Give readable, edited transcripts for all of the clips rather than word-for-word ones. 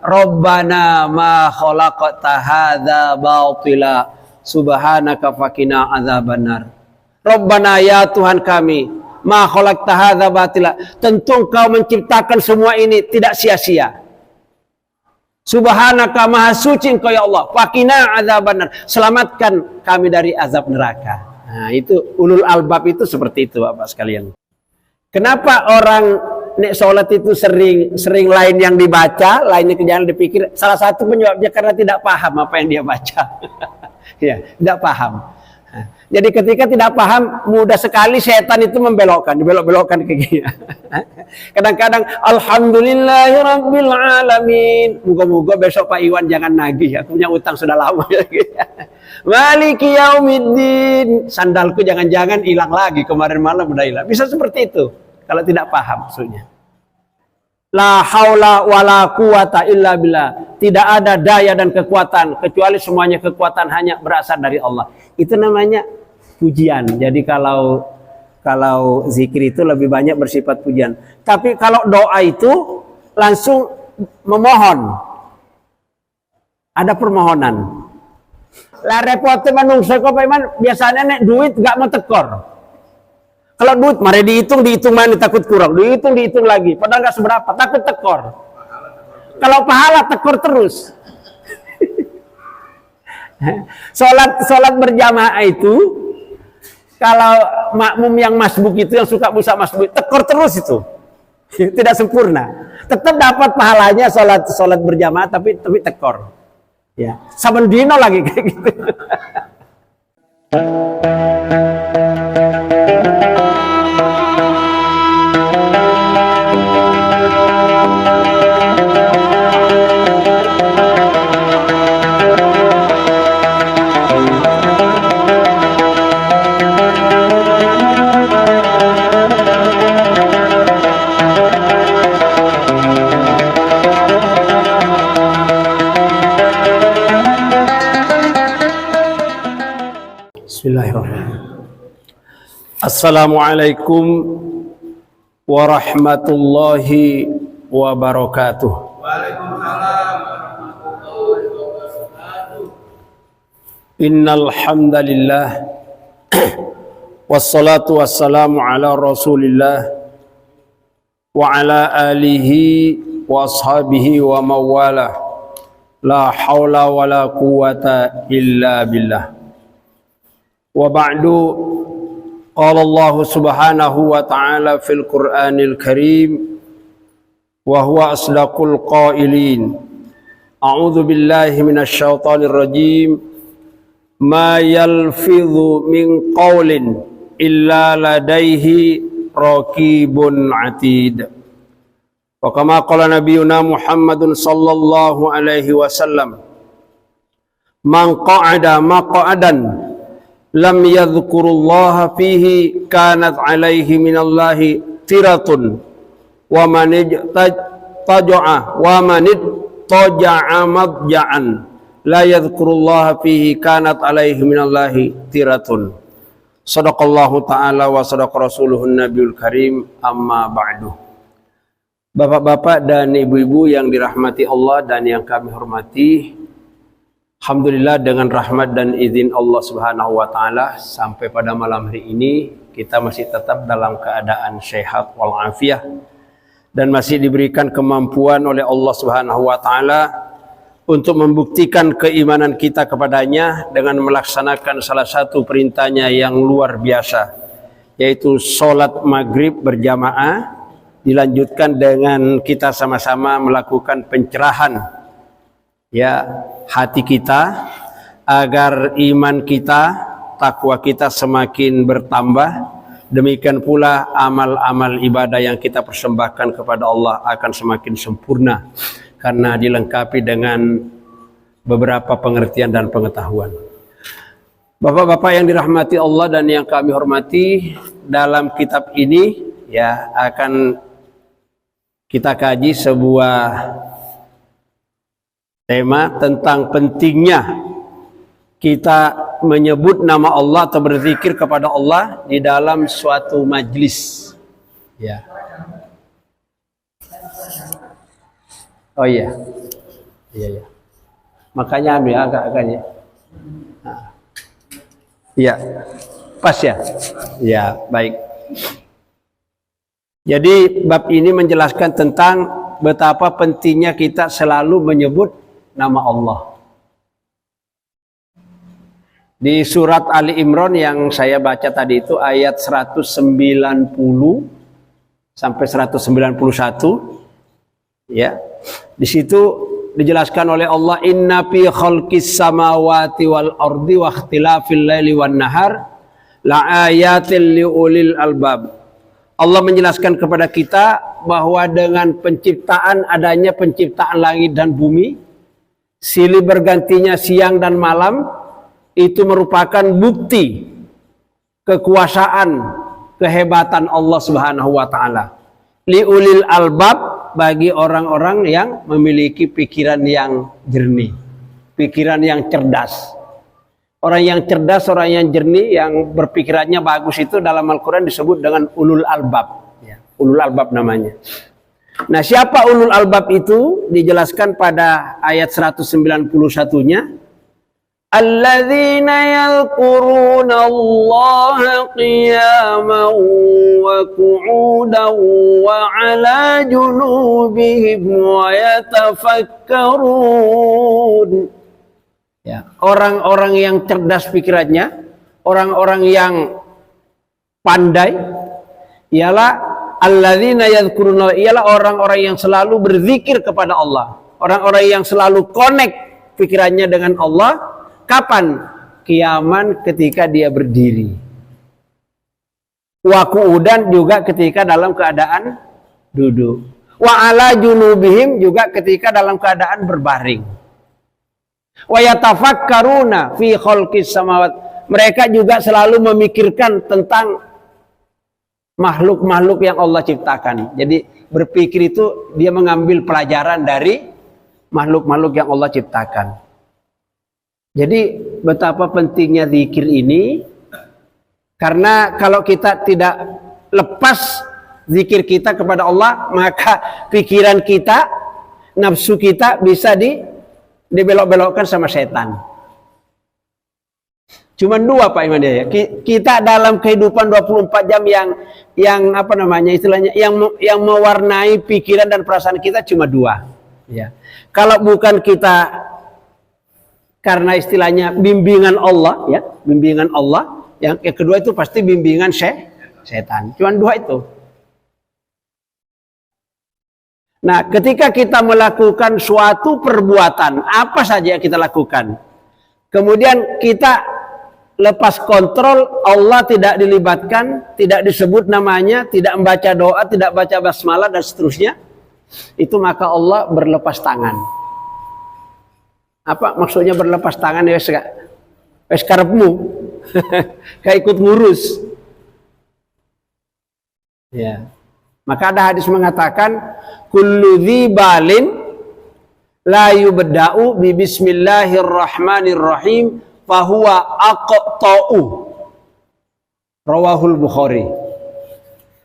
Rabbana ma khalaqta hadza batila subhanaka faqina adzabannar. Rabbana, ya Tuhan kami, ma khalaqta hadza batila, tentu Engkau menciptakan semua ini tidak sia-sia. Subhanaka, maha suci Engkau ya Allah, faqina adzabannar, selamatkan kami dari azab neraka. Nah, itu ulul albab itu seperti itu Bapak sekalian. Kenapa orang nek sholat itu sering lain yang dibaca, lainnya jangan dipikir. Salah satu penyebabnya karena tidak paham apa yang dia baca. Ya, tidak paham. Jadi ketika tidak paham, mudah sekali setan itu dibelok-belokkan ke gini. Kadang-kadang alhamdulillahirabbil alamin. Moga-moga besok Pak Iwan jangan nagih, aku punya utang sudah lama. Maliki yaumiddin. Sandalku jangan-jangan hilang lagi, kemarin malam udah hilang. Bisa seperti itu kalau tidak paham maksudnya. La haula wala quwata illa billah. Tidak ada daya dan kekuatan kecuali semuanya kekuatan hanya berasal dari Allah. Itu namanya pujian. Jadi kalau zikir itu lebih banyak bersifat pujian. Tapi kalau doa itu langsung memohon. Ada permohonan. Lah repotnya manungsa kok Pak, biasanya nek duit gak mau tekor. Kalau duit mari dihitung mana takut kurang, dihitung lagi, padahal nggak seberapa, takut tekor. Kalau pahala tekor terus. Sholat berjamaah itu, kalau makmum yang masbuk itu, yang suka musa masbuk, tekor terus itu, tidak sempurna. Tetap dapat pahalanya sholat berjamaah, tapi tekor. Ya, saben dino lagi kayak gitu. Bismillahirrahmanirrahim. Assalamualaikum warahmatullahi wabarakatuh. Waalaikumsalam warahmatullahi wabarakatuh. Innal hamdalillah wassalatu wassalamu ala Rasulillah wa ala alihi wa ashabihi wa mawalah. La haula wala quwata illa billah. Wa ba'du, qala Allah subhanahu wa ta'ala fil Qur'anil Karim wa huwa asdaqul qailin. A'udzu billahi minasy syaithanir rajim. Ma yalfidhu min qaulin illa ladaihi raqibun atid. Wa kama qala nabiyuna Muhammadun sallallahu alaihi wasallam, man qa'ada maq'adan lam yadhkurullaha fihi kanat alaihi minallahi tiratun wa man taja'a madja'an la yadhkurullaha fihi kanat alaihi minallahi tiratun. Shadaqallahu ta'ala wa sadaqa rasuluhun nabiyul karim, amma ba'du. Bapak-bapak dan ibu-ibu yang dirahmati Allah dan yang kami hormati, alhamdulillah dengan rahmat dan izin Allah subhanahu wa ta'ala, sampai pada malam hari ini kita masih tetap dalam keadaan sehat walafiat dan masih diberikan kemampuan oleh Allah subhanahu wa ta'ala untuk membuktikan keimanan kita kepadanya dengan melaksanakan salah satu perintahnya yang luar biasa, yaitu sholat maghrib berjamaah, dilanjutkan dengan kita sama-sama melakukan pencerahan ya hati kita agar iman kita, takwa kita semakin bertambah. Demikian pula amal-amal ibadah yang kita persembahkan kepada Allah akan semakin sempurna karena dilengkapi dengan beberapa pengertian dan pengetahuan. Bapak-bapak yang dirahmati Allah dan yang kami hormati, dalam kitab ini ya akan kita kaji sebuah tema tentang pentingnya kita menyebut nama Allah atau berzikir kepada Allah di dalam suatu majlis. Ya. Oh iya. Iya, ya. Makanya ya agak-agak ya. Nah. Iya. Pas ya? Ya, baik. Jadi bab ini menjelaskan tentang betapa pentingnya kita selalu menyebut nama Allah. Di surat Ali Imran yang saya baca tadi itu ayat 190 sampai 191 ya. Di situ dijelaskan oleh Allah, inna fi khalqis samawati wal ardi wa ikhtilafil laili wan nahar la ayatil liulil albab. Allah menjelaskan kepada kita bahwa dengan penciptaan, adanya penciptaan langit dan bumi, silih bergantinya siang dan malam, itu merupakan bukti kekuasaan, kehebatan Allah Subhanahu wa taala. Liulil albab, bagi orang-orang yang memiliki pikiran yang jernih, pikiran yang cerdas. Orang yang cerdas, orang yang jernih, yang berpikirannya bagus itu dalam Al-Quran disebut dengan ulul albab. Ya, ulul albab namanya. Nah, siapa ulul albab itu? Dijelaskan pada ayat 191-nya. Alladzina yadhkuruna Allah qiyaman wa qu'udan wa 'ala junubihim wa yatafakkarun. Ya, orang-orang yang cerdas pikirannya, orang-orang yang pandai, ialah alladzina yadhkuruna, ialah orang-orang yang selalu berzikir kepada Allah, orang-orang yang selalu connect pikirannya dengan Allah. Kapan? Qiyaman, ketika dia berdiri. Wa qu'udan, juga ketika dalam keadaan duduk. Wa 'ala junubihim, juga ketika dalam keadaan berbaring. Wa yatafakkaruna fi khalqis samawat, mereka juga selalu memikirkan tentang makhluk-makhluk yang Allah ciptakan. Jadi berpikir itu dia mengambil pelajaran dari makhluk-makhluk yang Allah ciptakan. Jadi betapa pentingnya zikir ini, karena kalau kita tidak lepas zikir kita kepada Allah, maka pikiran kita, nafsu kita bisa dibelok-belokkan sama setan. Cuman dua Pak Iman ya. Kita dalam kehidupan 24 jam yang apa namanya istilahnya, yang mewarnai pikiran dan perasaan kita cuma dua. Ya. Kalau bukan kita karena istilahnya bimbingan Allah, ya, bimbingan Allah, yang kedua itu pasti bimbingan setan. Cuman dua itu. Nah, ketika kita melakukan suatu perbuatan, apa saja yang kita lakukan, kemudian kita lepas kontrol, Allah tidak dilibatkan, tidak disebut namanya, tidak membaca doa, tidak baca basmalah dan seterusnya, itu maka Allah berlepas tangan. Apa maksudnya berlepas tangan? Ya wes karepmu. Kayak ikut ngurus. Ya. Maka ada hadis mengatakan kullu dzibalin la yubda'u bi bismillahirrahmanirrahim fahuwa aqta'u. Rawahul Bukhari.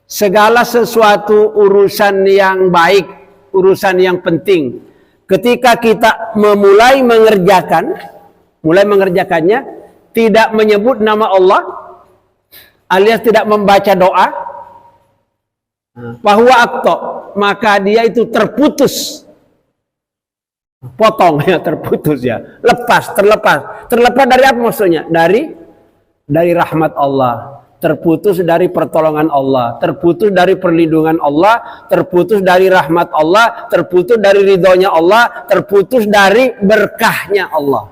Segala sesuatu urusan yang baik, urusan yang penting, ketika kita mulai mengerjakannya, tidak menyebut nama Allah, alias tidak membaca doa, bahwa akto, maka dia itu terputus, potong ya, terputus ya, terlepas dari apa maksudnya? Dari rahmat Allah, terputus dari pertolongan Allah, terputus dari perlindungan Allah, terputus dari rahmat Allah, terputus dari ridhonya Allah, terputus dari berkahnya Allah.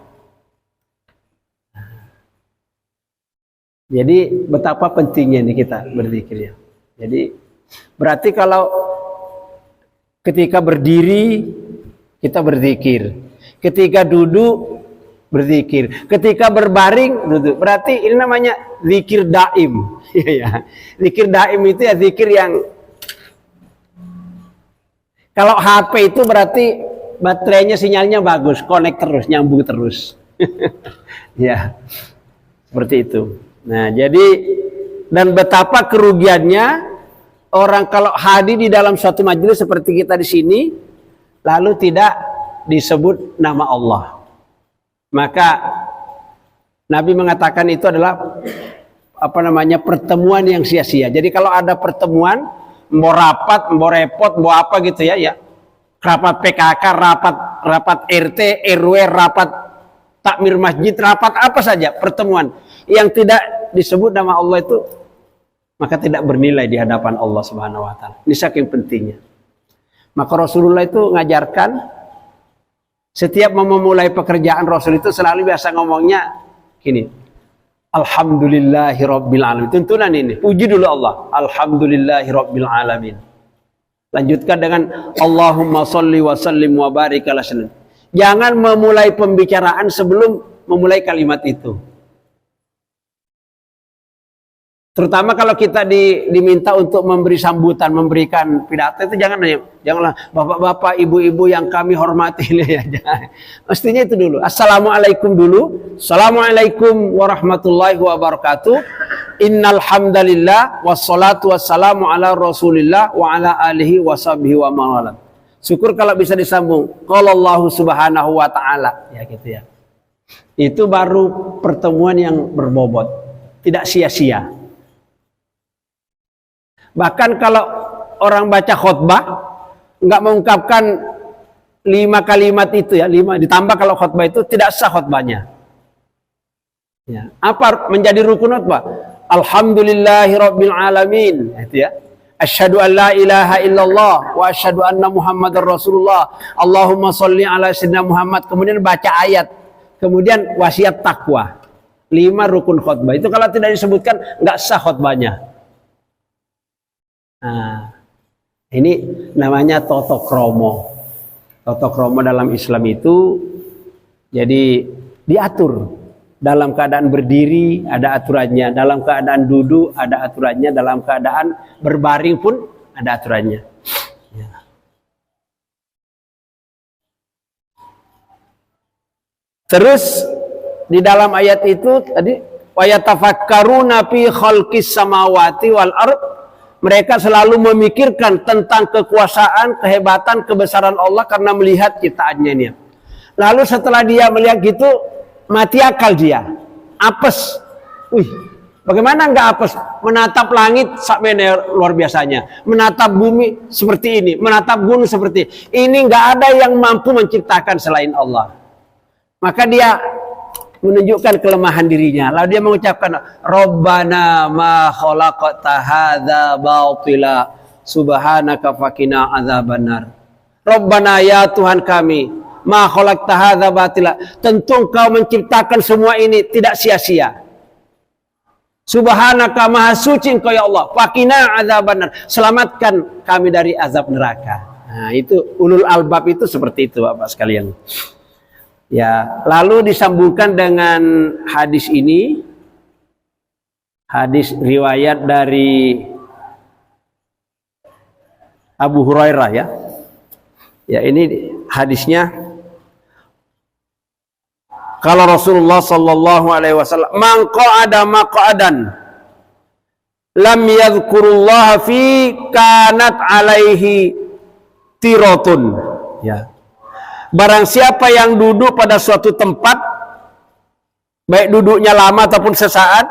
Jadi betapa pentingnya nih kita berzikir ya. Jadi berarti kalau ketika berdiri kita berzikir, ketika duduk berzikir, ketika berbaring duduk. Berarti ini namanya zikir daim. Ya. Zikir daim itu ya zikir yang, kalau HP itu berarti baterainya sinyalnya bagus, connect terus, nyambung terus. Ya. Seperti itu. Nah, jadi dan betapa kerugiannya orang kalau hadir di dalam suatu majelis seperti kita di sini, lalu tidak disebut nama Allah. Maka Nabi mengatakan itu adalah pertemuan yang sia-sia. Jadi kalau ada pertemuan, mau rapat, mau repot, mau apa gitu ya, rapat PKK, rapat RT, RW, rapat takmir masjid, rapat apa saja, pertemuan yang tidak disebut nama Allah itu, maka tidak bernilai di hadapan Allah Subhanahu wa taala. Ini saking pentingnya. Maka Rasulullah itu ngajarkan, setiap memulai pekerjaan Rasul itu selalu biasa ngomongnya gini, Alhamdulillahirabbil alamin. Tuntunan ini, puji dulu Allah. Alhamdulillahirabbil alamin. Lanjutkan dengan Allahumma sholli wa sallim wa barik ala sayyidina. Jangan memulai pembicaraan sebelum memulai kalimat itu. Terutama kalau kita diminta untuk memberi sambutan, memberikan pidato, itu janganlah bapak-bapak, ibu-ibu yang kami hormati ya. Mestinya itu dulu. Assalamualaikum dulu. Assalamualaikum warahmatullahi wabarakatuh. Innal hamdalillah wassalatu wassalamu ala Rasulillah wa ala alihi washabihi wa man. Syukur kalau bisa disambung. Qala Allah Subhanahu wa taala, ya gitu ya. Itu baru pertemuan yang berbobot, tidak sia-sia. Bahkan kalau orang baca khutbah nggak mengungkapkan 5 kalimat itu ya, 5 ditambah kalau khutbah itu tidak sah khutbahnya. Ya. Apa menjadi rukun khutbah? Alhamdulillahirabbil alamin, itu ya. Asyhadu an la ilaha illallah wa asyhadu anna Muhammadar Rasulullah. Allahumma sholli ala sayyidina Muhammad. Kemudian baca ayat. Kemudian wasiat takwa. 5 rukun khutbah. Itu kalau tidak disebutkan nggak sah khutbahnya. Nah, ini namanya toto kromo. Toto kromo dalam Islam itu jadi diatur. Dalam keadaan berdiri ada aturannya, dalam keadaan duduk ada aturannya, dalam keadaan berbaring pun ada aturannya. Ya. Terus di dalam ayat itu tadi wa yatafakkaruna fi khalqis samawati wal ardh. Mereka selalu memikirkan tentang kekuasaan, kehebatan, kebesaran Allah karena melihat ciptaannya ini. Lalu setelah dia melihat gitu, mati akal dia. Apes. Wih, bagaimana enggak apes? Menatap langit sampai luar biasanya. Menatap bumi seperti ini. Menatap gunung seperti ini. Ini enggak ada yang mampu menciptakan selain Allah. Maka dia menunjukkan kelemahan dirinya. Lalu dia mengucapkan, Rabbana ma khalaqta hadza batila subhanaka faqina adzabannar. Rabbana ya Tuhan kami, ma khalaqta hadza batila. Tentu Engkau menciptakan semua ini tidak sia-sia. Subhanaka maha suci Engkau ya Allah, faqina adzabannar. Selamatkan kami dari azab neraka. Nah, itu ulul albab itu seperti itu Bapak sekalian. Ya, lalu disambungkan dengan hadis ini, hadis riwayat dari Abu Hurairah ya. Ya, ini hadisnya. Kalau Rasulullah sallallahu alaihi wasallam, "Man qa'ada maq'adan lam yadhkurullah fi kanat alaihi tiratun." Ya. Barang siapa yang duduk pada suatu tempat, baik duduknya lama ataupun sesaat,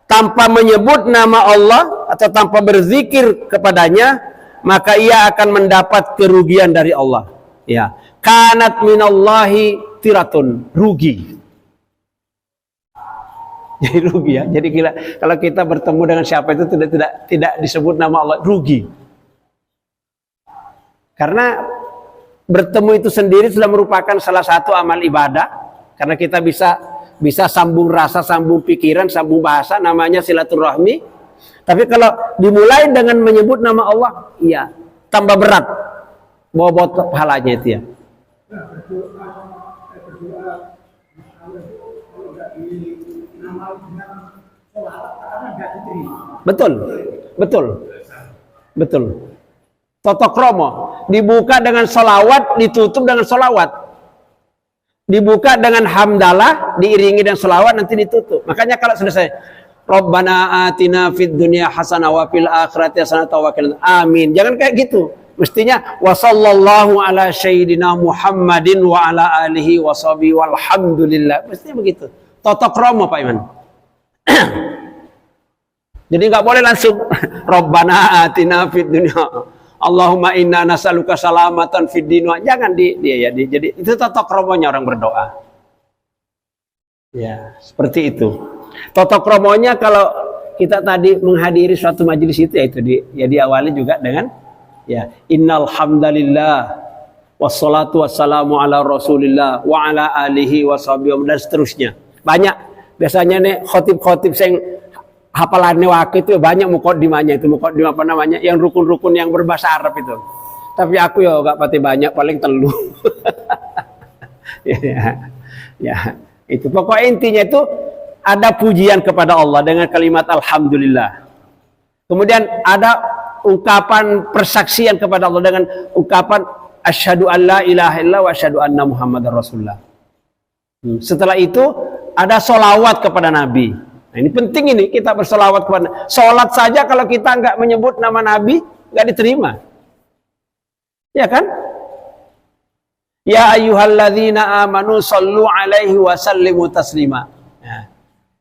tanpa menyebut nama Allah atau tanpa berzikir kepadanya, maka ia akan mendapat kerugian dari Allah. Ya, kanat minallahi tiratun, rugi. Jadi rugi ya. Jadi kalau kita bertemu dengan siapa itu tidak disebut nama Allah, rugi. Karena bertemu itu sendiri sudah merupakan salah satu amal ibadah, karena kita bisa sambung rasa, sambung pikiran, sambung bahasa, namanya silaturahmi. Tapi kalau dimulai dengan menyebut nama Allah, iya, tambah berat bobot pahalanya itu ya. Betul. Toto kromo, dibuka dengan sholawat, ditutup dengan sholawat. Dibuka dengan hamdalah, diiringi dengan sholawat, nanti ditutup. Makanya kalau selesai, Rabbana atina fid dunya hasanah wa fil akhirati hasanah wa qina. Amin. Jangan kayak gitu. Mestinya wa sallallahu ala sayyidina Muhammadin wa ala alihi wa sahbihi walhamdulillah. Mestinya begitu. Toto kromo Pak Iman. Jadi nggak boleh langsung Rabbana atina fid dunya Allahumma inna nas'aluka salamatan fid din. Jangan jadi itu toto kromonya orang berdoa. Ya, seperti itu. Toto kromonya kalau kita tadi menghadiri suatu majelis itu ya itu diawali juga dengan ya innal hamdalillah wassalatu wassalamu ala rasulillah wa ala alihi washabihi dan seterusnya. Banyak biasanya nih khotib-khotib yang hafalannya waktu itu banyak muqaddimahnya itu muqaddimah apa namanya yang rukun-rukun yang berbahasa Arab itu. Tapi aku ya enggak pati banyak paling telu. ya itu pokok intinya itu ada pujian kepada Allah dengan kalimat alhamdulillah. Kemudian ada ungkapan persaksian kepada Allah dengan ungkapan asyhadu an la ilaha illallah wa asyhadu anna muhammadar rasulullah. Setelah itu ada solawat kepada Nabi. Nah, ini penting ini kita bersolawat kepada. Sholat saja kalau kita nggak menyebut nama Nabi nggak diterima. Ya kan? Ya ayyuhalladzina amanu sallu alaihi wa sallimu taslima.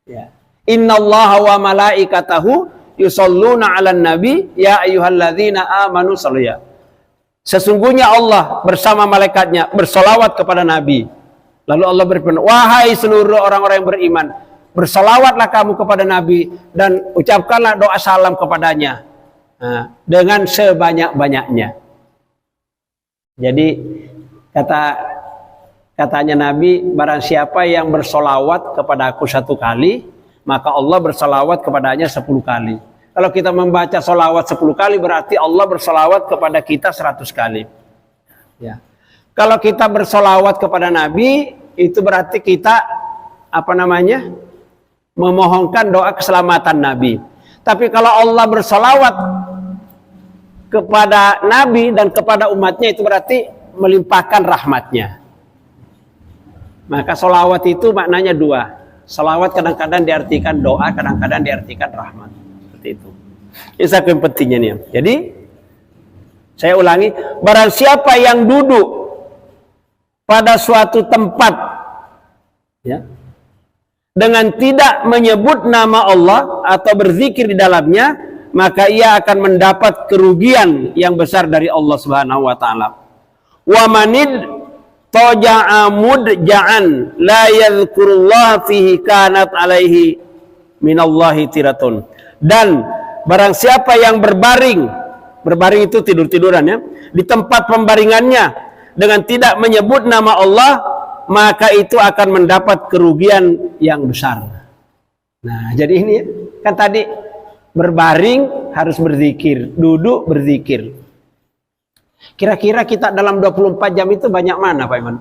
Ya. Innallaha wa malaikatahu yusalluna 'alan nabi ya ayyuhalladzina amanu sallu ya. Sesungguhnya Allah bersama malaikatnya bersolawat kepada Nabi. Lalu Allah berfirman, wahai seluruh orang-orang yang beriman, bersolawatlah kamu kepada Nabi dan ucapkanlah doa salam kepadanya dengan sebanyak-banyaknya. Jadi katanya Nabi, barang siapa yang bersolawat kepada aku 1 kali, maka Allah bersolawat kepadanya 10 kali. Kalau kita membaca solawat 10 kali, berarti Allah bersolawat kepada kita 100 kali. Ya. Kalau kita bersolawat kepada Nabi, itu berarti kita memohonkan doa keselamatan Nabi. Tapi kalau Allah bersolawat kepada Nabi dan kepada umatnya, itu berarti melimpahkan rahmatnya. Maka solawat itu maknanya 2. Solawat kadang-kadang diartikan doa, kadang-kadang diartikan rahmat. Seperti itu. Ini saking pentingnya nih. Jadi saya ulangi, barang siapa yang duduk pada suatu tempat ya, dengan tidak menyebut nama Allah atau berzikir di dalamnya, maka ia akan mendapat kerugian yang besar dari Allah Subhanahu wa taala. Wa manid taja'a mudja'an la yadhkurullah fihi kanat alaihi minallahi tiratun. Dan barang siapa yang berbaring itu tidur-tiduran ya, di tempat pembaringannya dengan tidak menyebut nama Allah, maka itu akan mendapat kerugian yang besar. Nah, jadi ini kan tadi berbaring harus berzikir, duduk berzikir. Kira-kira kita dalam 24 jam itu banyak mana Pak Iman?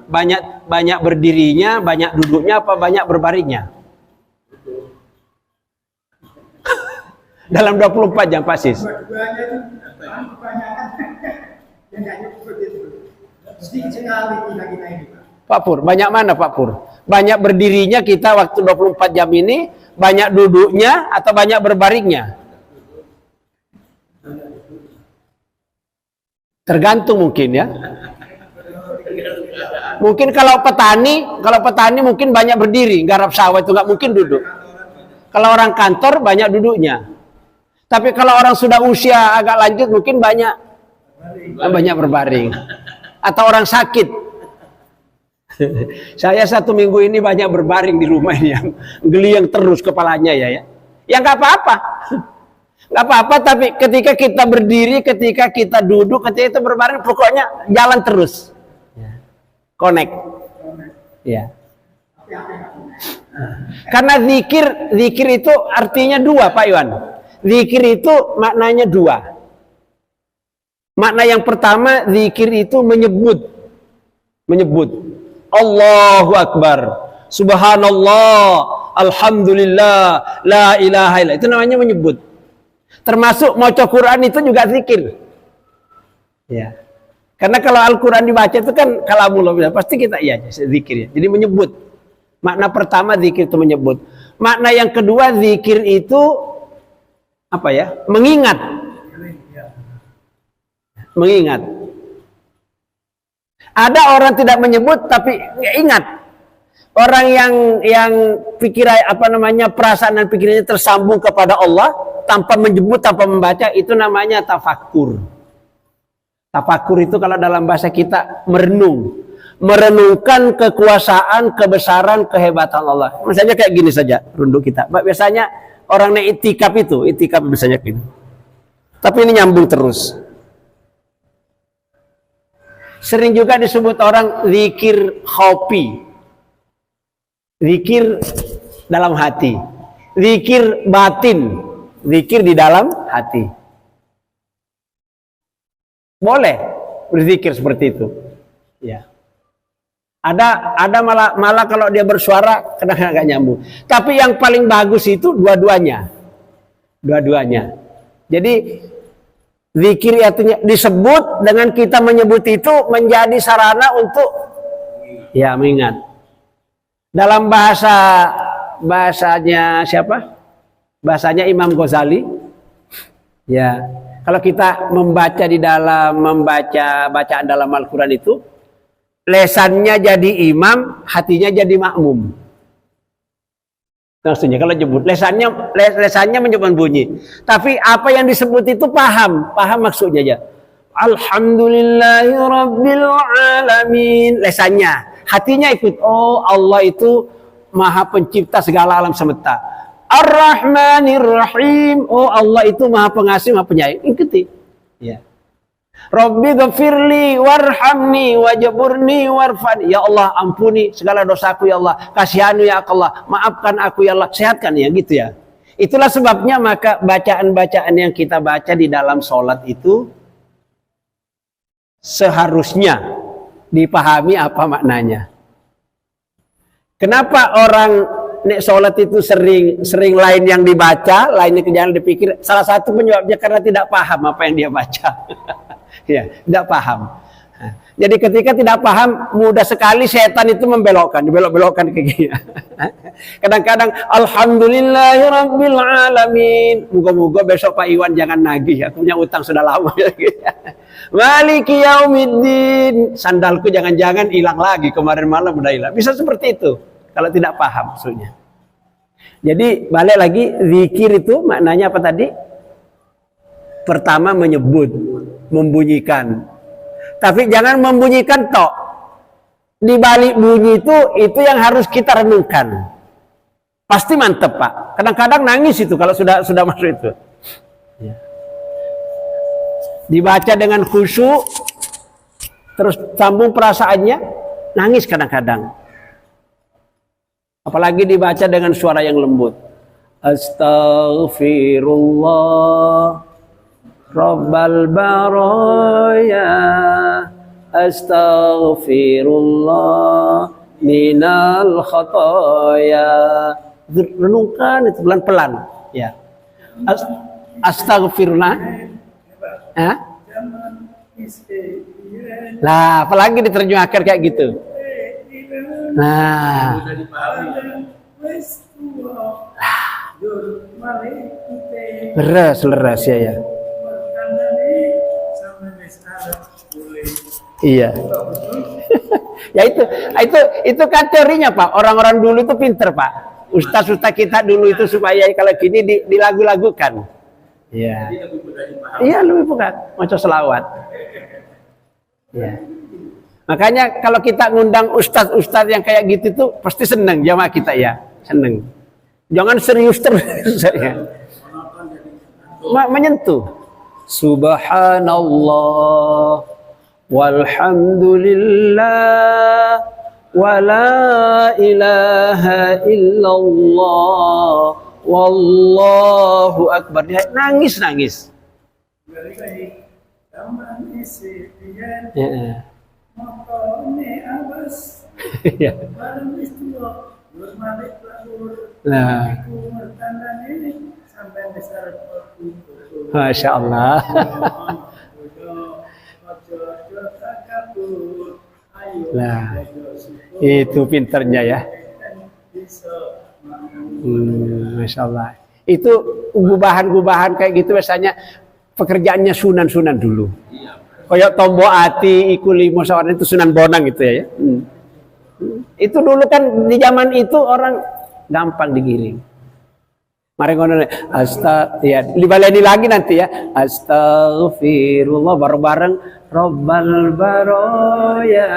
Banyak berdirinya, banyak duduknya, apa banyak berbaringnya? Dalam 24 jam Pak Sis. Pak Pur, banyak mana Pak Pur? Banyak berdirinya kita waktu 24 jam ini, banyak duduknya atau banyak berbaringnya? Tergantung mungkin ya. Mungkin kalau petani mungkin banyak berdiri, garap sawah itu nggak mungkin duduk. Kalau orang kantor banyak duduknya. Tapi kalau orang sudah usia agak lanjut mungkin banyak berbaring. Atau orang sakit. Saya 1 minggu ini banyak berbaring di rumah ini, yang geliang terus kepalanya ya. Ya nggak apa-apa. Nggak apa-apa, tapi ketika kita berdiri, ketika kita duduk, ketika kita berbaring, pokoknya jalan terus. Connect. Ya. Karena zikir itu artinya 2 Pak Iwan. Zikir itu maknanya 2. Makna yang pertama, zikir itu menyebut. Allahu Akbar, Subhanallah, Alhamdulillah, La ilaha illallah. Itu namanya menyebut. Termasuk maca Quran itu juga zikir. Ya. Karena kalau Al-Quran dibaca itu kan kalamullah, pasti kita iya zikir ya. Jadi menyebut. Makna pertama zikir itu menyebut. Makna yang kedua zikir itu apa ya? Mengingat. mengingat. Ada orang tidak menyebut tapi ingat. Orang yang perasaan dan pikirannya tersambung kepada Allah tanpa menyebut, tanpa membaca, itu namanya tafakur. Tafakur itu kalau dalam bahasa kita merenungkan kekuasaan, kebesaran, kehebatan Allah. Misalnya kayak gini saja runduk kita. Biasanya orang yang itikaf biasanya gini. Tapi ini nyambung terus. Sering juga disebut orang zikir khofi. Zikir dalam hati, zikir batin, zikir di dalam hati. Boleh berzikir seperti itu. Ya. Ada malah kalau dia bersuara kadang-kadang nggak nyambung. Tapi yang paling bagus itu dua-duanya. Jadi zikir artinya disebut, dengan kita menyebut itu menjadi sarana untuk mengingat. Dalam bahasanya siapa? Bahasanya Imam Ghazali. Ya, kalau kita membaca bacaan dalam Al-Qur'an itu, lesannya jadi imam, hatinya jadi makmum. Maksudnya kalau nyebut lesannya menyebut bunyi, tapi apa yang disebut itu paham maksudnya ya. Alhamdulillahirabbil alamin, lesannya. Hatinya ikut, oh Allah itu maha pencipta segala alam semesta. Ar-Rahmanir Rahim, oh Allah itu maha pengasih, maha penyayang. Ikuti. Ya. Rabbi ghafirli warhamni wajburni warfani. Ya Allah, ampuni segala dosaku ya Allah. Kasihani ya Allah, maafkan aku ya Allah, sehatkan ya, gitu ya. Itulah sebabnya maka bacaan-bacaan yang kita baca di dalam sholat itu seharusnya dipahami apa maknanya. Kenapa orang nek sholat itu sering lain yang dibaca, lainnya jangan dipikir. Salah satu penyebabnya karena tidak paham apa yang dia baca. Ya, tidak paham. Jadi ketika tidak paham, mudah sekali setan itu dibelok-belokkan ke gini. Kadang-kadang alhamdulillahirabbil alamin. Moga-moga besok Pak Iwan jangan nagih, aku punya utang sudah lama. Maliki yaumiddin. Sandalku jangan-jangan hilang lagi, kemarin malam udah hilang. Bisa seperti itu kalau tidak paham maksudnya. Jadi balik lagi, zikir itu maknanya apa tadi? Pertama menyebut, membunyikan. Tapi jangan membunyikan tok. Di balik bunyi itu yang harus kita renungkan. Pasti mantep Pak. Kadang-kadang nangis itu kalau sudah masuk itu. Ya. Dibaca dengan khusyuk, terus sambung perasaannya, nangis kadang-kadang. Apalagi dibaca dengan suara yang lembut. Astaghfirullah Rabbal baraya, astaghfirullah minal khataya. Renungkan itu pelan-pelan, ya. Astaghfirullah. Lah, apalagi diterjemahkan kayak gitu. Nah. Leres ya. Iya. Ya itu kan teorinya Pak. Orang-orang dulu itu pinter Pak. Ustaz-ustaz kita dulu itu supaya kalau gini dilagu-lagukan. Iya. Iya lebih bukan. Macam selawat. Ya. Makanya kalau kita ngundang ustaz-ustaz yang kayak gitu tuh pasti seneng jamaah kita ya. Seneng. Jangan serius terus ya. Menyentuh. Subhanallah walhamdulillah wala ilaha illallah wallahu akbar. Dia nangis. Ya. Nah. Masya Allah. Nah, itu pinternya ya. Masya Allah. Itu gubahan kayak gitu biasanya pekerjaannya sunan dulu. Koyok tombo ati iku limo sawan itu Sunan Bonang itu ya. Itu dulu kan di zaman itu orang gampang digiring. Mari ngono ya dibaleni lagi nanti ya. Astaghfirullah bareng-bareng Rabbal baroya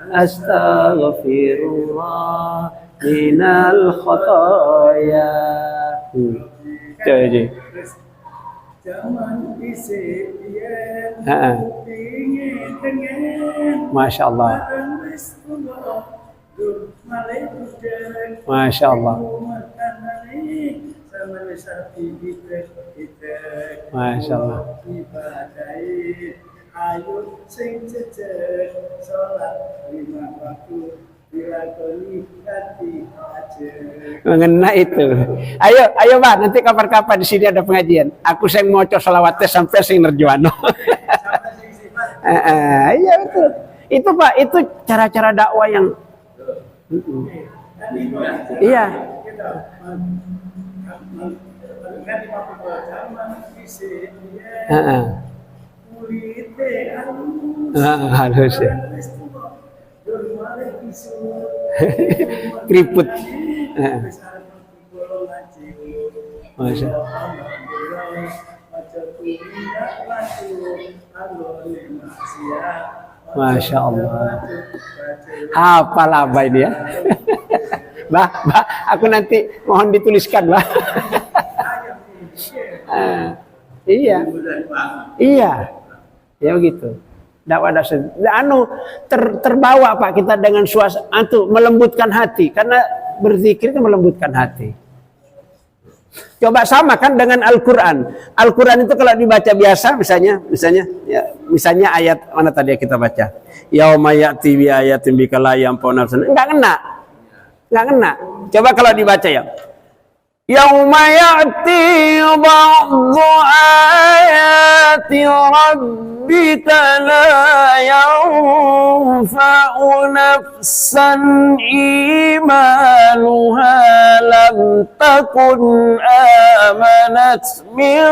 astaghfirullah minal khotoya. Coba. Masya Allah. Masya Allah. Masya Allah. Mengena itu. Ayo Pak, nanti kapan-kapan di sini ada pengajian. Aku sing maca selawatnya sampai sing nerjuano. Iya betul. Itu Pak, itu cara-cara dakwah yang iya. Halus ya. Keriput. Masya. Masya Allah. Hafal apa ini ya? Bah, aku nanti mohon dituliskan, Bah. Iya. Iya. Ya begitu. Dakwah terbawa Pak kita dengan suasana itu melembutkan hati karena berzikir itu melembutkan hati. Coba samakan dengan Al-Qur'an. Al-Qur'an itu kalau dibaca biasa misalnya ayat mana tadi kita baca? Yauma ya'ti bi ayatin bika la yanfa'u nafsan. Enggak kena. Coba kalau dibaca ya. Yauma ya'ti ba'dhu ayati rabbika la yanfa'u nafsan imanuha lam takun amanat min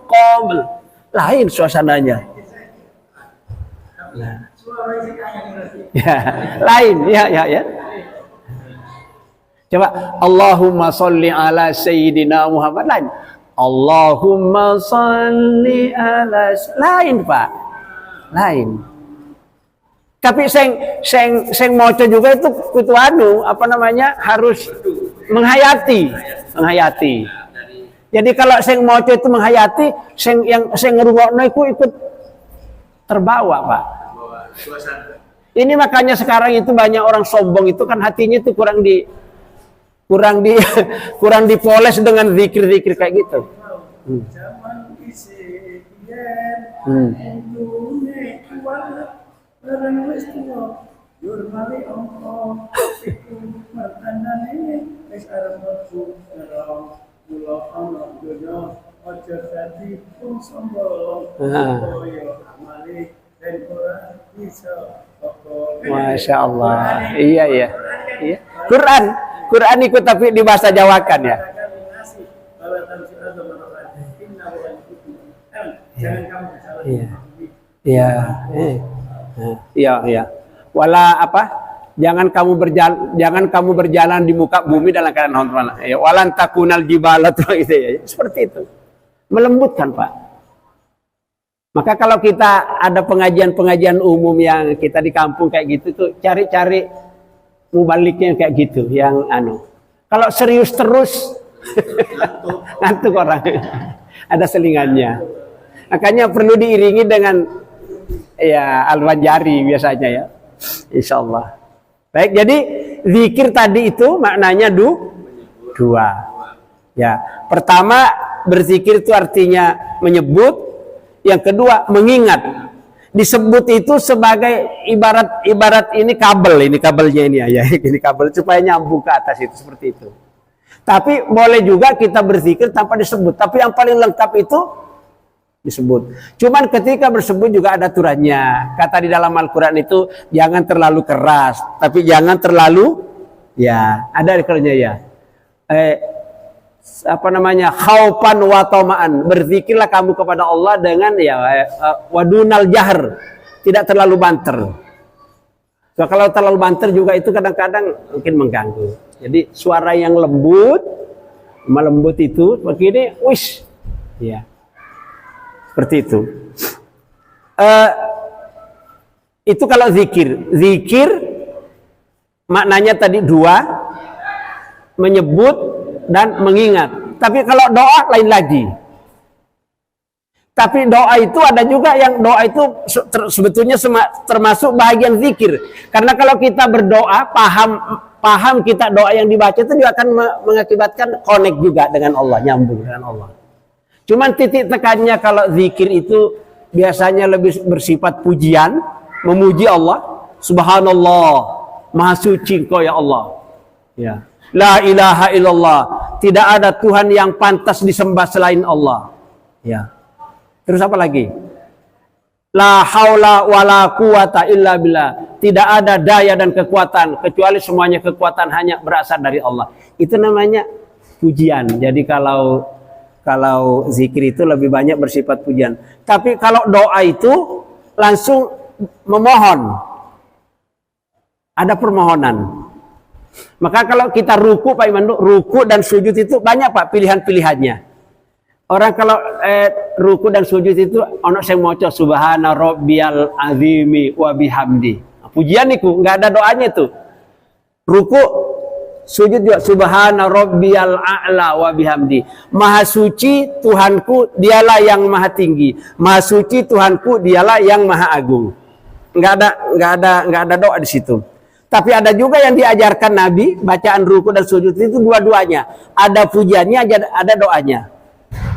qabl. Lain suasananya. Nah. Ya, lain ya. Coba Allahumma sholli ala sayyidina Muhammad lain. Allahumma sholli ala lain Pak. Lain. Tapi seng moco juga itu harus menghayati. Jadi kalau seng moco itu menghayati, seng ngrungokno iku ikut terbawa, Pak. Ini makanya sekarang itu banyak orang sombong itu kan hatinya itu kurang dipoles dengan zikir-zikir kayak gitu. Masya Allah. Iya. Quran ikut tapi di bahasa Jawakan ya. Iya. Wala apa? Jangan kamu berjalan di muka bumi dalam keadaan honor. Ya, walan takunal jibalat gitu ya. Seperti itu. Melembutkan, Pak. Maka kalau kita ada pengajian umum yang kita di kampung kayak gitu tuh cari mubaliknya kayak gitu yang Kalau serius terus ngantuk orang. Ada selingannya. Makanya perlu diiringi dengan al-wanjari biasanya ya. Insyaallah. Baik, jadi zikir tadi itu maknanya dua. Ya, pertama berzikir itu artinya menyebut, yang kedua mengingat. Disebut itu sebagai ibarat ini kabelnya ini ya. Ini kabel supaya nyambung ke atas itu seperti itu. Tapi boleh juga kita berzikir tanpa disebut, tapi yang paling lengkap itu disebut. Cuman ketika bersebut juga ada aturannya. Kata di dalam Al-Qur'an itu jangan terlalu keras, tapi jangan terlalu ada ikrarnya ya. khaufan wa tama'an. Berzikirlah kamu kepada Allah dengan wadunal jahr, tidak terlalu banter. So, kalau terlalu banter juga itu kadang-kadang mungkin mengganggu. Jadi suara yang lembut, melembut itu begini, wish, ya, seperti itu. Itu kalau zikir. Zikir maknanya tadi dua, menyebut dan mengingat. Tapi kalau doa lain lagi. Tapi doa itu ada juga yang doa itu sebetulnya termasuk bahagian zikir. Karena kalau kita berdoa, paham kita doa yang dibaca itu juga akan mengakibatkan connect juga dengan Allah, nyambung dengan Allah. Cuman titik tekannya kalau zikir itu biasanya lebih bersifat pujian, memuji Allah. Subhanallah, Maha suci Engkau ya Allah. Ya. La ilaha illallah, tidak ada Tuhan yang pantas disembah selain Allah. Ya. Terus apa lagi? La haula wala quwata illa billah, tidak ada daya dan kekuatan kecuali semuanya kekuatan hanya berasal dari Allah. Itu namanya pujian. Jadi kalau zikir itu lebih banyak bersifat pujian. Tapi kalau doa itu langsung memohon. Ada permohonan. Maka kalau kita ruku Pak Iman, ruku dan sujud itu banyak Pak pilihan-pilihannya. Orang kalau ruku dan sujud itu ono sing maca subhana rabbiyal azimi wa bihamdi. Pujian niku enggak ada doanya itu. Ruku, sujud juga subhana rabbiyal a'la wa bihamdi. Maha suci Tuhanku, dialah yang maha tinggi. Maha suci Tuhanku, dialah yang maha agung. Enggak ada doa di situ. Tapi ada juga yang diajarkan Nabi, bacaan ruku dan sujud itu dua-duanya. Ada pujiannya, ada doanya.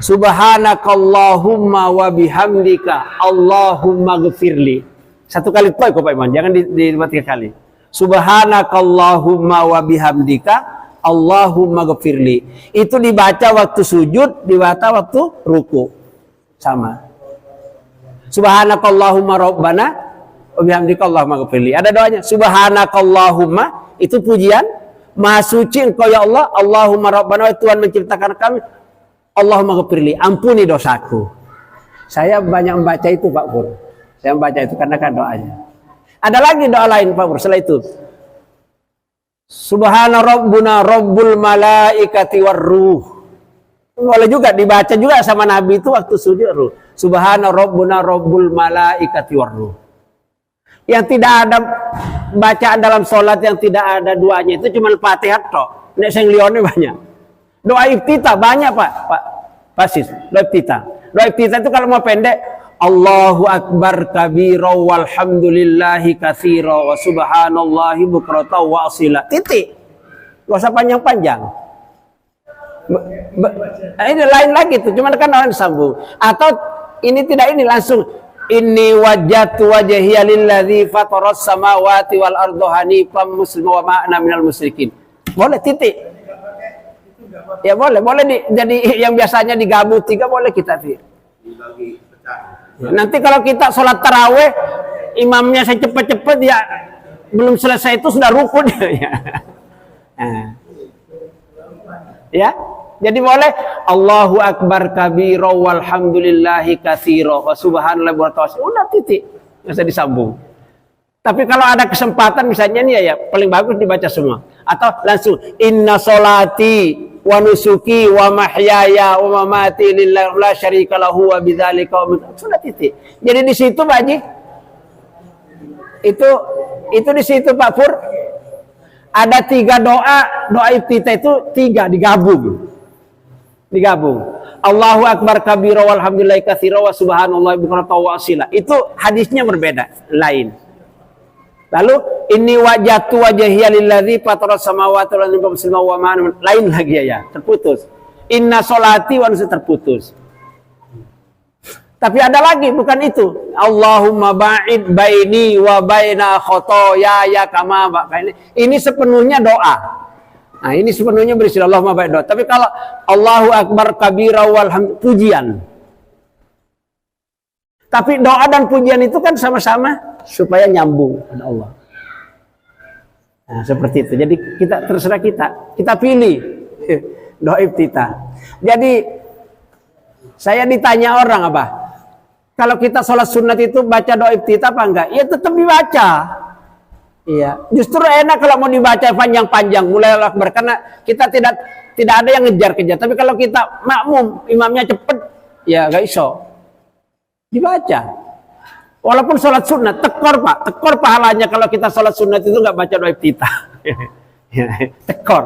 Subhanakallahumma wa bihamdika Allahumma ghfirli. Satu kali toy kok Pak Iman, jangan dibuat 3 kali. Subhanakallahumma wa bihamdika Allahumma ghfirli. Itu dibaca waktu sujud, dibaca waktu ruku. Sama. Subhanakallahumma rabbana wa bihamdika Allahumma ghfirli. Ada doanya. Subhanakallahumma, itu pujian. Maha suci Engkau ya Allah. Allahumma rabbana, Tuhan menciptakan kami. Allahumma ghfirli, ampuni dosaku. Saya banyak membaca itu Pak Pur. Saya membaca itu karena kan doanya. Ada lagi doa lain Pak Pur setelah itu. Subhana rabbuna rabbul malaikati warruh. Boleh juga dibaca juga sama Nabi itu waktu sujud ruh. Subhana rabbuna rabbul malaikati warruh. Yang tidak ada bacaan dalam sholat yang tidak ada doanya itu cuma Fatihah tok. Nek sing liyane banyak. Doa iftitah banyak Pak Pasis. Doa iftitah. Doa iftitah itu kalau mau pendek, Allahu akbar kabira walhamdulillahi katsira wa subhanallahi bukratan wa asila. Titik. Enggak usah panjang-panjang. Ini lain lagi tuh, cuman kan orang disambung. Atau ini tidak, ini langsung inni wajjahtu wajhiya lilladzi fataras samawati wal arda hanifan musliman wa ma ana minal musyrikin. Boleh titik. Ya boleh jadi yang biasanya digabung 3 boleh kita dibagi pecah. Nanti kalau kita sholat taraweh, imamnya saya cepet-cepet ya belum selesai itu sudah ruku dia. Ya, jadi boleh Allahu akbar kabira walhamdulillahi katsira wa subhanallahi wa ta'ala. Udah titik, nggak usah disambung. Tapi kalau ada kesempatan misalnya nih ya paling bagus dibaca semua. Atau langsung inna sholati wa nusuki wa mahyaya wa mamati lillahi la syarika lahu wa bidzalika sudah titik. Jadi di situ Pak Haji, itu di situ Pak Pur ada 3 doa iftitah itu 3 digabung. Allahu akbar kabira walhamdulillahi katsira wa subhanallahi bukratan wa asila. Itu hadisnya berbeda, lain. Lalu inni wajjahtu wajhiya lilladzi fataras samawati wal ardi musliman wa ma lain lagi ya, terputus. Inna sholati wa nusuki terputus. Tapi ada lagi bukan itu. Allahumma ba'id baini wa baina khotoyaya kama baini. Ini sepenuhnya doa. Nah, ini sepenuhnya berisi Allahumma ba'id doa. Tapi kalau Allahu akbar kabira walhamd pujian. Tapi doa dan pujian itu kan sama-sama supaya nyambung pada Allah. Nah, seperti itu. Jadi kita terserah kita pilih. Doa iftitah. Jadi saya ditanya orang apa? Kalau kita sholat sunat itu baca doa iftitah apa enggak? Ya tetap dibaca. Iya. Justru enak kalau mau dibaca panjang-panjang mulai Allahu Akbar karena kita tidak ada yang ngejar-kejar. Tapi kalau kita makmum, imamnya cepet, ya enggak iso. Dibaca. Walaupun sholat sunat, tekor pahalanya kalau kita sholat sunat itu enggak baca doa iftitah. Tekor.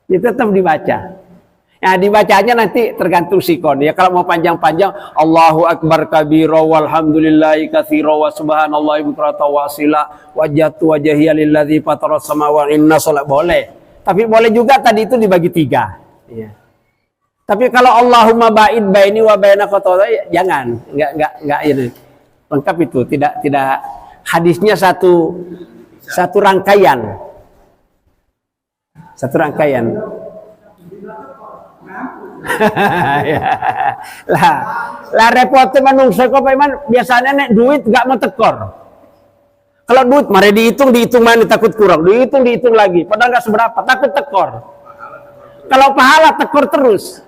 Itu tetap dibaca. Nah, dibacanya nanti tergantung sikon. Ya kalau mau panjang-panjang, Allahu Akbar kabira walhamdulillahi katsira wa subhanallahi bukrata wa asila wajhatu wajhiya lilladzi fataras samawati inna sholat boleh. Tapi boleh juga tadi itu dibagi 3. Ya. Tapi kalau Allahumma ba'id baini wa baina khataaya jangan. Enggak ini. Lengkap itu, tidak hadisnya satu rangkaian. Satu rangkaian. lah repotnya manungsa kok Pak Iman biasanya nek duit gak mau tekor. Kalau duit mari dihitung mana takut kurang, dihitung lagi padahal gak seberapa, takut tekor. Kalau pahala tekor terus.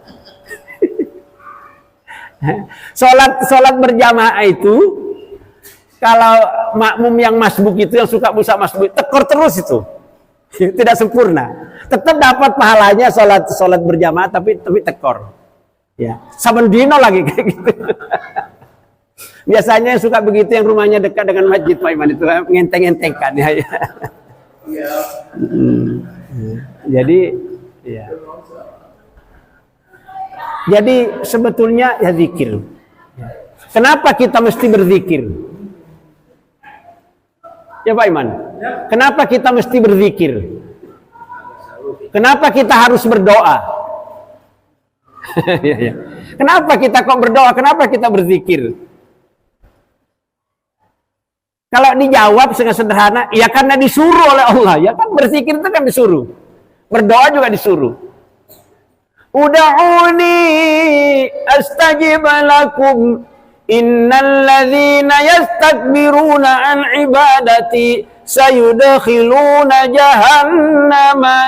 Sholat berjamaah itu kalau makmum yang masbuk itu yang suka busa masbuk tekor terus itu. Tidak sempurna. Tetap dapat pahalanya sholat berjamaah tapi tekor. Ya, saben dino lagi kayak gitu. Biasanya yang suka begitu yang rumahnya dekat dengan masjid Pak Iman itu ngenteng-ngentengkan ya. Jadi ya. Jadi sebetulnya ya zikir. Kenapa kita mesti berzikir? Ya Pak Iman. Kenapa kita mesti berzikir? Kenapa kita harus berdoa? Kenapa kita kok berdoa? Kenapa kita berzikir? Kalau dijawab sangat sederhana, ya karena disuruh oleh Allah. Ya kan berzikir itu kan disuruh. Berdoa juga disuruh. Ud'uni astajib lakum innal ladzina yastakbiruna an ibadati sayudkhiluna jahannama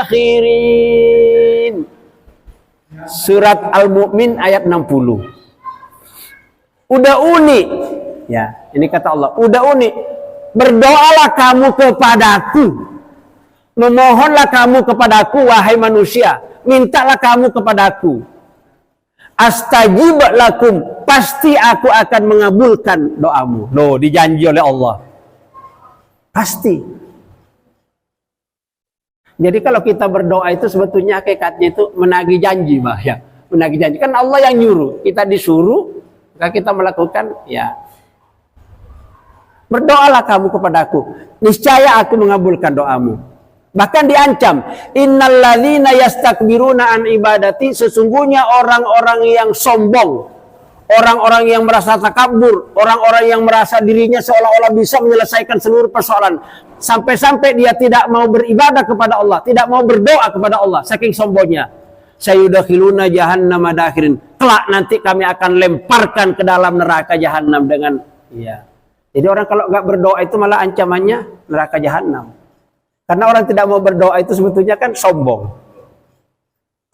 dakhirin. Surat Al-Mu'min ayat 60. Ud'uni. Ya, ini kata Allah, ud'uni. Berdoalah kamu kepadaku. Memohonlah kamu kepadaku wahai manusia. Mintalah kamu kepadaku. Astajib lakum, pasti aku akan mengabulkan doamu. Loh, dijanji oleh Allah. Pasti. Jadi kalau kita berdoa itu sebetulnya hakikatnya itu menagih janji, Mbak ya. Menagih janji. Kan Allah yang nyuruh, kita disuruh, maka kita melakukan ya. Berdoalah kamu kepadaku, niscaya aku mengabulkan doamu. Bahkan diancam, innalladzina yastakbiruna an ibadati, sesungguhnya orang-orang yang sombong, orang-orang yang merasa takabur, orang-orang yang merasa dirinya seolah-olah bisa menyelesaikan seluruh persoalan, sampai-sampai dia tidak mau beribadah kepada Allah, tidak mau berdoa kepada Allah, saking sombongnya. Sayudkhiluna jahannama dakhirin, kelak nanti kami akan lemparkan ke dalam neraka jahanam dengan ya. Jadi orang kalau nggak berdoa itu malah ancamannya neraka jahanam. Karena orang tidak mau berdoa itu sebetulnya kan sombong.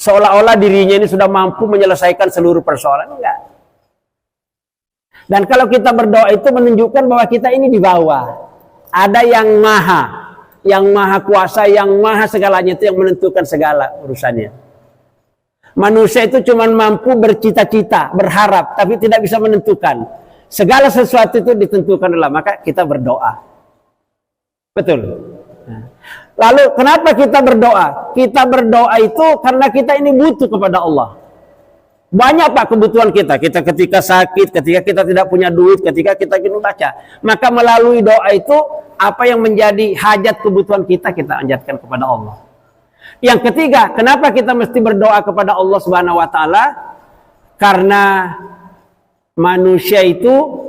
Seolah-olah dirinya ini sudah mampu menyelesaikan seluruh persoalan. Enggak. Dan kalau kita berdoa itu menunjukkan bahwa kita ini di bawah. Ada yang maha kuasa, yang maha segalanya, itu yang menentukan segala urusannya. Manusia itu cuma mampu bercita-cita, berharap, tapi tidak bisa menentukan. Segala sesuatu itu ditentukan oleh, maka kita berdoa. Betul. Lalu kenapa kita berdoa? Kita berdoa itu karena kita ini butuh kepada Allah. Banyak Pak kebutuhan kita. Kita ketika sakit, ketika kita tidak punya duit, ketika kita ingin baca. Maka melalui doa itu, apa yang menjadi hajat kebutuhan kita anjatkan kepada Allah. Yang ketiga, kenapa kita mesti berdoa kepada Allah Subhanahu wa Ta'ala? Karena manusia itu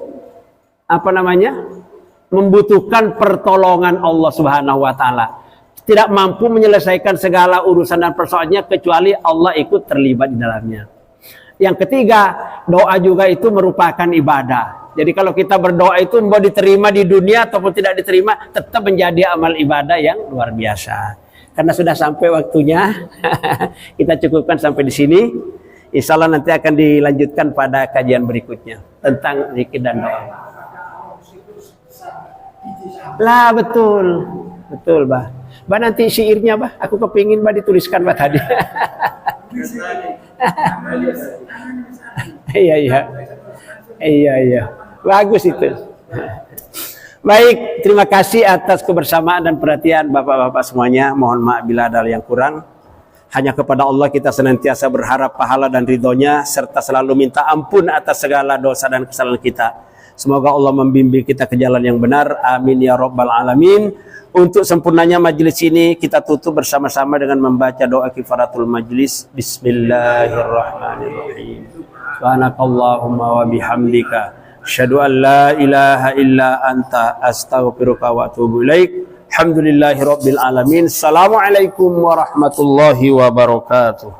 membutuhkan pertolongan Allah Subhanahu wa Ta'ala. Tidak mampu menyelesaikan segala urusan dan persoalannya kecuali Allah ikut terlibat di dalamnya. Yang ketiga, doa juga itu merupakan ibadah. Jadi kalau kita berdoa itu mau diterima di dunia ataupun tidak diterima, tetap menjadi amal ibadah yang luar biasa. karena sudah sampai waktunya. Kita cukupkan sampai di sini. Insya Allah nanti akan dilanjutkan pada kajian berikutnya tentang zikir dan doa. Lah betul, betul bah. Bah nanti syairnya bah, aku kepingin bah dituliskan bah tadi. Iya, bagus itu. Baik, terima kasih atas kebersamaan dan perhatian bapak-bapak semuanya. Mohon maaf bila ada yang kurang. Hanya kepada Allah kita senantiasa berharap pahala dan ridhonya, serta selalu minta ampun atas segala dosa dan kesalahan kita. Semoga Allah membimbing kita ke jalan yang benar. Amin ya rabbal alamin. Untuk sempurnanya majelis ini kita tutup bersama-sama dengan membaca doa kifaratul majlis. Bismillahirrahmanirrahim. Subhanakallahumma wa bihamdika asyhadu an la ilaha illa anta astaghfiruka wa atubu ilaik. Alhamdulillahi rabbil alamin. Assalamualaikum warahmatullahi wabarakatuh.